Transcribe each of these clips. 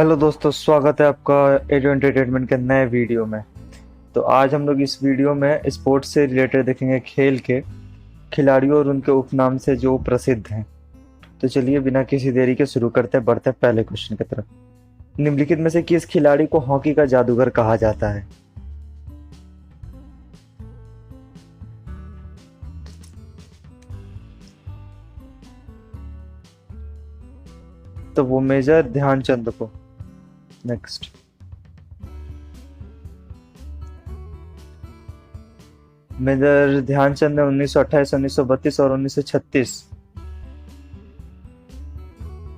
Hello दोस्तों, स्वागत है आपका एडो एंटरटेनमेंट के नए वीडियो में। तो आज हम लोग इस वीडियो में स्पोर्ट्स से रिलेटेड देखेंगे, खेल के खिलाड़ियों और उनके उपनाम से जो प्रसिद्ध हैं। तो चलिए बिना किसी देरी के शुरू करते हैं, बढ़ते हैं पहले क्वेश्चन की तरफ। निम्नलिखित में से किस खिलाड़ी को हॉकी का जादूगर कहा जाता है? तो वो मेजर ध्यानचंद को। नेक्स्ट। मेजर ध्यानचंद ने 1928, 1932 और 1936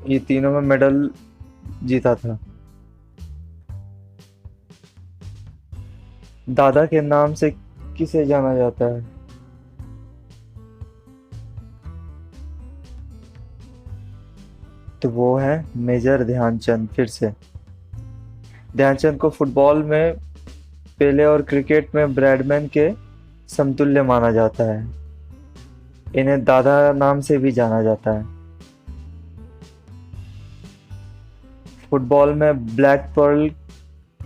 ये तीनों में मेडल जीता था। दादा के नाम से किसे जाना जाता है? तो वो है मेजर ध्यानचंद। फिर से, ध्यानचंद को फुटबॉल में पेले और क्रिकेट में ब्रैडमैन के समतुल्य माना जाता है। इन्हें दादा नाम से भी जाना जाता है। फुटबॉल में ब्लैक पर्ल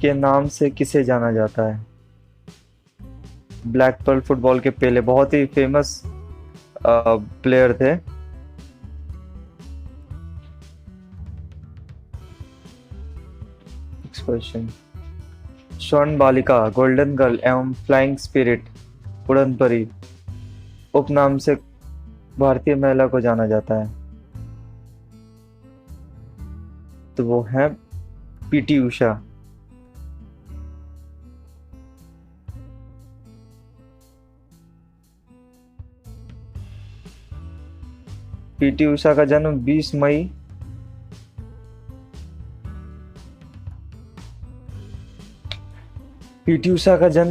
के नाम से किसे जाना जाता है? ब्लैक पर्ल फुटबॉल के पेले बहुत ही फेमस प्लेयर थे। Next question. स्वर्ण बालिका, गोल्डन गर्ल एवं फ्लाइंग स्पिरिट, उड़न परी उपनाम से भारतीय महिला को जाना जाता है। तो वो है पीटी उषा। पीटी उषा का जन्म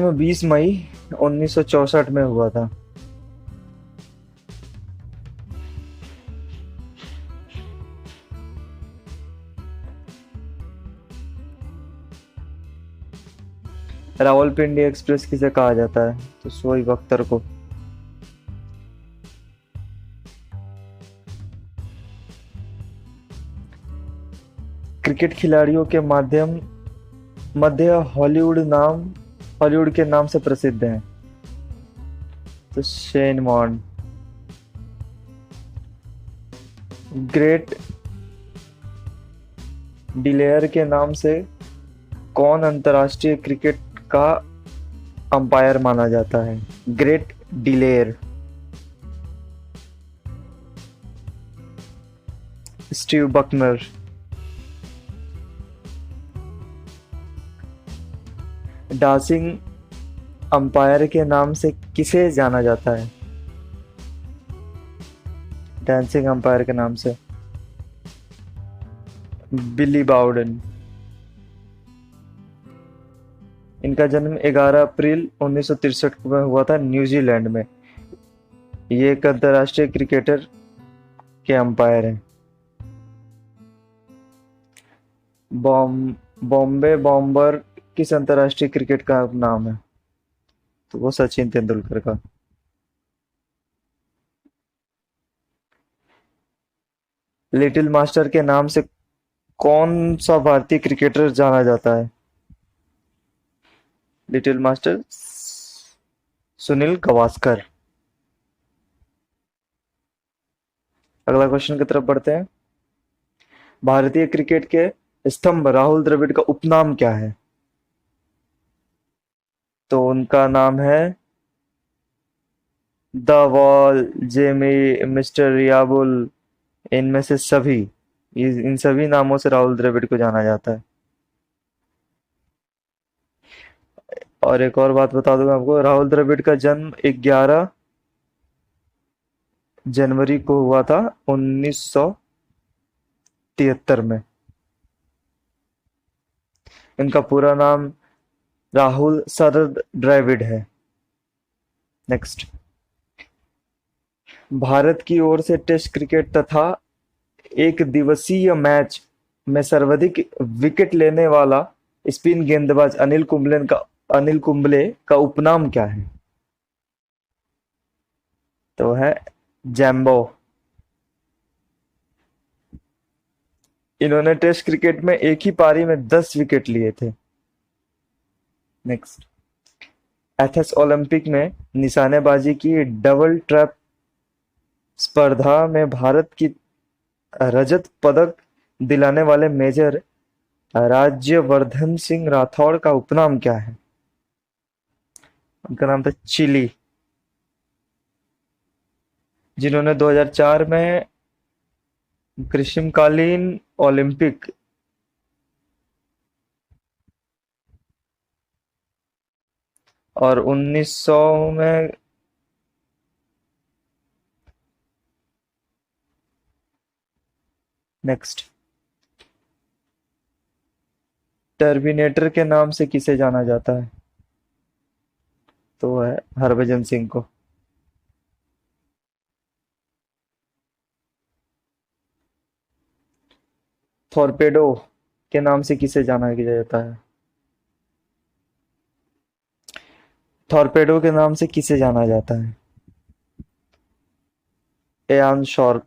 20 मई 1964 में हुआ था। रावलपिंडी एक्सप्रेस किसे कहा जाता है? तो शोएब अख्तर को। क्रिकेट खिलाड़ियों के मध्य हॉलीवुड के नाम से प्रसिद्ध हैं। तो शेन वॉर्न। ग्रेट डिलेयर के नाम से कौन अंतर्राष्ट्रीय क्रिकेट का अंपायर माना जाता है? Great delayer. Steve Bucknor. Dancing umpire के नाम से किसे जाना जाता है? डांसिंग अंपायर के नाम से बिली बाउडन। इनका जन्म 11 अप्रैल 1963 में हुआ था, न्यूजीलैंड में। ये एक अंतर्राष्ट्रीय क्रिकेटर के अंपायर हैं। बॉम्बे बॉम्बर किस अंतर्राष्ट्रीय क्रिकेट का नाम है? तो वो सचिन तेंदुलकर का। लिटिल मास्टर के नाम से कौन सा भारतीय क्रिकेटर जाना जाता है? Little master Sunil Gavaskar. अगला क्वेश्चन की तरफ बढ़ते हैं। भारतीय क्रिकेट के स्तंभ राहुल द्रविड़ का उपनाम क्या है? तो उनका नाम है द वॉल, जेमी, मिस्टर रियाबुल। इनमें से सभी, इन सभी नामों से राहुल द्रविड़ को जाना जाता है। और एक और बात बता दूं आपको, राहुल द्रविड़ का जन्म 11 जनवरी को हुआ था, 1973 में। इनका पूरा नाम राहुल शरद द्रविड़ है। नेक्स्ट। भारत की ओर से टेस्ट क्रिकेट तथा एक दिवसीय मैच में सर्वाधिक विकेट लेने वाला स्पिन गेंदबाज अनिल कुंबले का उपनाम क्या है? तो है जैम्बो। इन्होंने टेस्ट क्रिकेट में एक ही पारी में 10 विकेट लिए थे। नेक्स्ट, एथेंस ओलंपिक में निशानेबाजी की डबल ट्रैप स्पर्धा में भारत की रजत पदक दिलाने वाले मेजर राज्यवर्धन सिंह राठौड़ का उपनाम क्या है? उनका नाम था चिली, जिन्होंने 2004 में ग्रीष्मकालीन ओलंपिक और 1900 में नेक्स्ट, टर्मिनेटर के नाम से किसे जाना जाता है? तो है हरभजन सिंह को। टॉर्पेडो के नाम से किसे जाना जाता है? टॉर्पेडो के नाम से किसे जाना जाता है? एयान शॉर्क।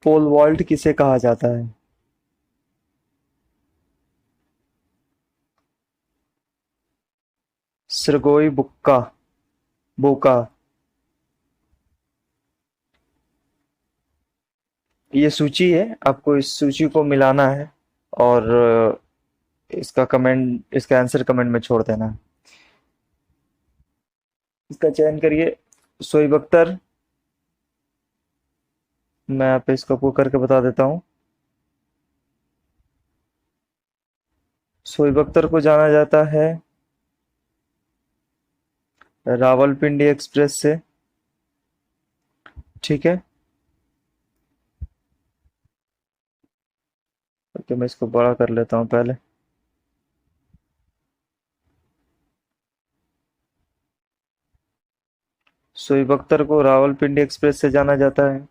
पोल वॉल्ट किसे कहा जाता है? सरगोई बुक्का बोका। ये सूची है, आपको इस सूची को मिलाना है और इसका आंसर कमेंट में छोड़ देना है। इसका चयन करिए। शोएब अख्तर, मैं आप इसको पुश करके बता देता हूँ। शोएब अख्तर को जाना जाता है रावलपिंडी एक्सप्रेस से, ठीक है। ओके, मैं इसको बड़ा कर लेता हूँ पहले। शोएब अख्तर को रावलपिंडी एक्सप्रेस से जाना जाता है।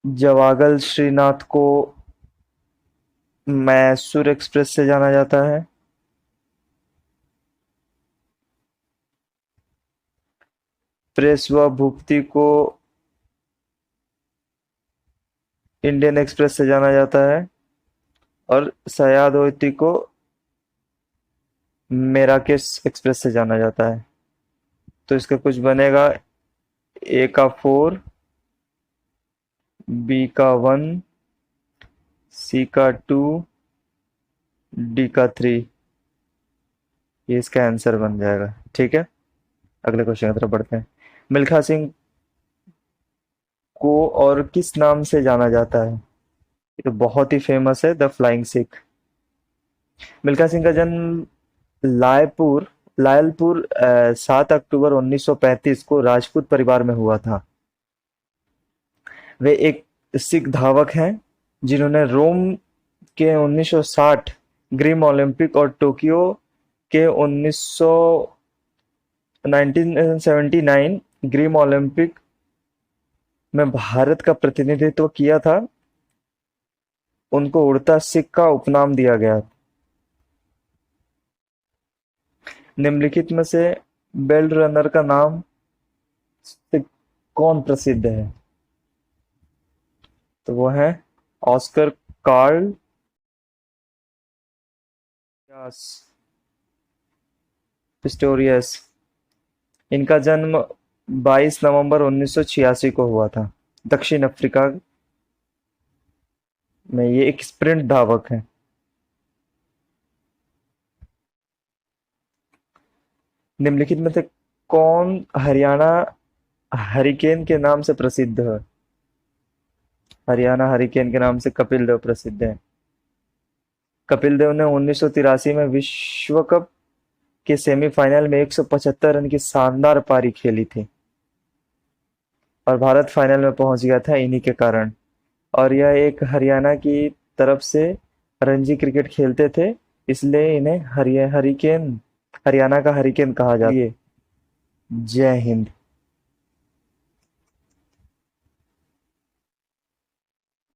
जवागल श्रीनाथ को मैसूर एक्सप्रेस से जाना जाता है। प्रेसवा भूपति को इंडियन एक्सप्रेस से जाना जाता है और सयाद ओती को मेराकेश एक्सप्रेस से जाना जाता है। तो इसका कुछ बनेगा, ए का 4, बी का 1, सी का 2, डी का 3। ये इसका आंसर बन जाएगा, ठीक है। अगले क्वेश्चन की तरफ बढ़ते हैं। मिल्खा सिंह को और किस नाम से जाना जाता है? ये तो बहुत ही फेमस है, द फ्लाइंग सिख। मिल्खा सिंह का जन्म लायलपुर 7 अक्टूबर 1935 को राजपूत परिवार में हुआ था। वे एक सिख धावक हैं जिन्होंने रोम के 1960 ग्रीम ओलंपिक और टोक्यो के 1979 ग्रीम ओलंपिक में भारत का प्रतिनिधित्व किया था। उनको उड़ता सिख का उपनाम दिया गया। निम्नलिखित में से बेल रनर का नाम से कौन प्रसिद्ध है? तो वो है ऑस्कर कार्ल पिस्टोरियस। इनका जन्म 22 नवंबर 1986 को हुआ था, दक्षिण अफ्रीका में। ये एक स्प्रिंट धावक है। निम्नलिखित में से कौन हरियाणा हरिकेन के नाम से प्रसिद्ध है? हरियाणा हरिकेन के नाम से कपिल देव प्रसिद्ध है। कपिल देव ने 1983 में विश्व कप के सेमीफाइनल में 175 रन की शानदार पारी खेली थी और भारत फाइनल में पहुंच गया था इन्हीं के कारण। और यह एक हरियाणा की तरफ से रणजी क्रिकेट खेलते थे, इसलिए इन्हें हरियाणा का हरिकेन कहा जाता है। जय हिंद।